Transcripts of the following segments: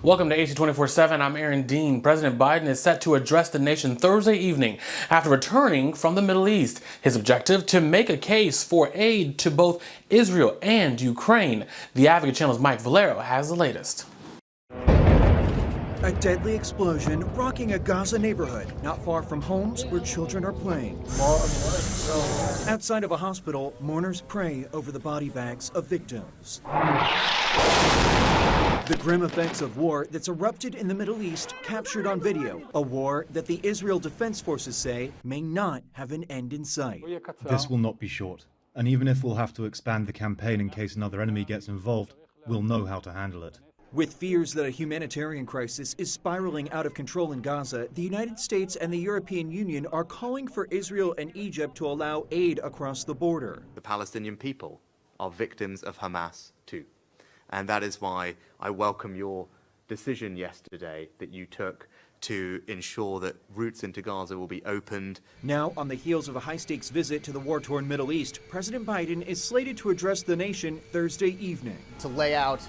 Welcome to AC 24/7. I'm Aaron Dean. President Biden is set to address the nation Thursday evening after returning from the Middle East. His objective, to make a case for aid to both Israel and Ukraine. The Advocate Channel's Mike Valero has the latest. A deadly explosion rocking a Gaza neighborhood not far from homes where children are playing. Outside of a hospital, mourners pray over the body bags of victims. The grim effects of war that's erupted in the Middle East captured on video. A war that the Israel Defense Forces say may not have an end in sight. This will not be short. And even if we'll have to expand the campaign in case another enemy gets involved, we'll know how to handle it. With fears that a humanitarian crisis is spiraling out of control in Gaza, the United States and the European Union are calling for Israel and Egypt to allow aid across the border. The Palestinian people are victims of Hamas too. And that is why I welcome your decision yesterday that you took to ensure that routes into Gaza will be opened. Now, on the heels of a high-stakes visit to the war-torn Middle East, President Biden is slated to address the nation Thursday evening. To lay out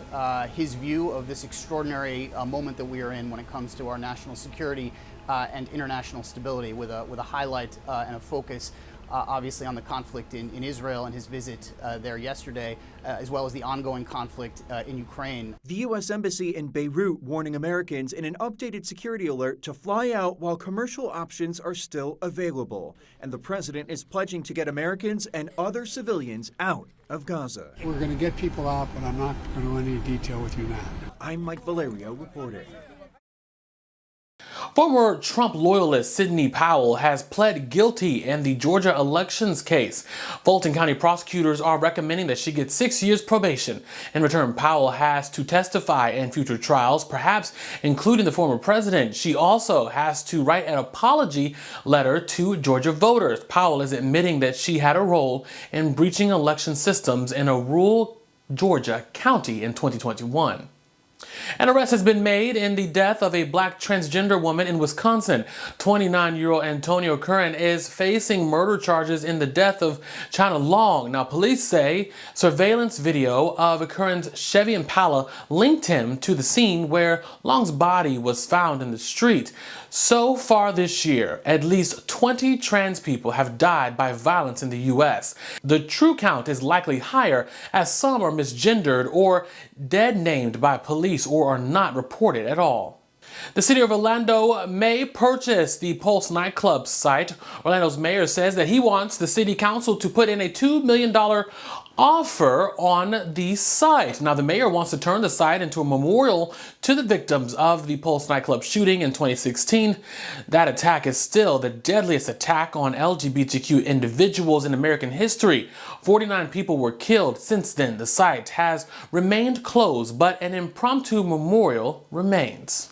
his view of this extraordinary moment that we are in when it comes to our national security and international stability, with a highlight and a focus obviously on the conflict in Israel and his visit there yesterday, as well as the ongoing conflict in Ukraine. The U.S. Embassy in Beirut warning Americans in an updated security alert to fly out while commercial options are still available. And the president is pledging to get Americans and other civilians out of Gaza. We're going to get people out, but I'm not going to go into any detail with you now. I'm Mike Valerio reporting. Former Trump loyalist Sidney Powell has pled guilty in the Georgia elections case. Fulton County prosecutors are recommending that she get 6 years probation. In return, Powell has to testify in future trials, perhaps including the former president. She also has to write an apology letter to Georgia voters. Powell is admitting that she had a role in breaching election systems in a rural Georgia county in 2021. An arrest has been made in the death of a black transgender woman in Wisconsin. 29-year-old Antonio Curran is facing murder charges in the death of Chyna Long. Now, police say surveillance video of Curran's Chevy Impala linked him to the scene where Long's body was found in the street. So far this year, at least 20 trans people have died by violence in the U.S. The true count is likely higher, as some are misgendered or dead named by police or are not reported at all. The city of Orlando may purchase the Pulse nightclub site. Orlando's mayor says that he wants the city council to put in a $2 million offer on the site. Now, the mayor wants to turn the site into a memorial to the victims of the Pulse nightclub shooting in 2016. That attack is still the deadliest attack on LGBTQ individuals in American history. 49 people were killed. Since then, the site has remained closed, but an impromptu memorial remains.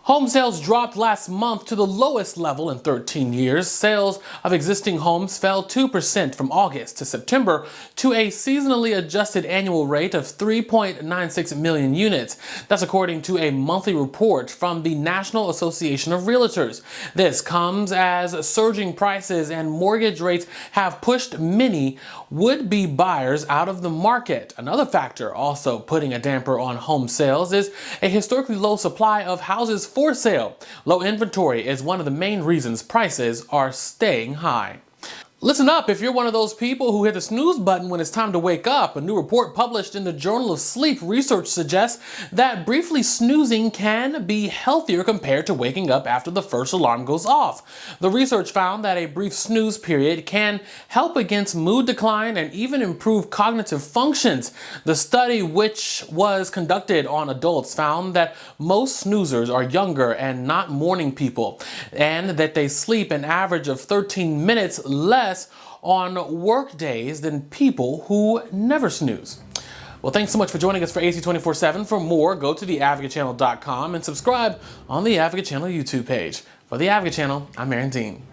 Home sales dropped last month to the lowest level in 13 years. Sales of existing homes fell 2% from August to September to a seasonally adjusted annual rate of 3.96 million units. That's according to a monthly report from the National Association of Realtors. This comes as surging prices and mortgage rates have pushed many would-be buyers out of the market. Another factor also putting a damper on home sales is a historically low supply of houses for sale. Low inventory is one of the main reasons prices are staying high. Listen up if you're one of those people who hit the snooze button when it's time to wake up. A new report published in the Journal of Sleep Research suggests that briefly snoozing can be healthier compared to waking up after the first alarm goes off. The research found that a brief snooze period can help against mood decline and even improve cognitive functions. The study, which was conducted on adults, found that most snoozers are younger and not morning people, and that they sleep an average of 13 minutes less on work days than people who never snooze. Well, thanks so much for joining us for AC 24/7. For more, go to theadvocatechannel.com and subscribe on the Advocate Channel YouTube page. For the Advocate Channel, I'm Aaron Dean.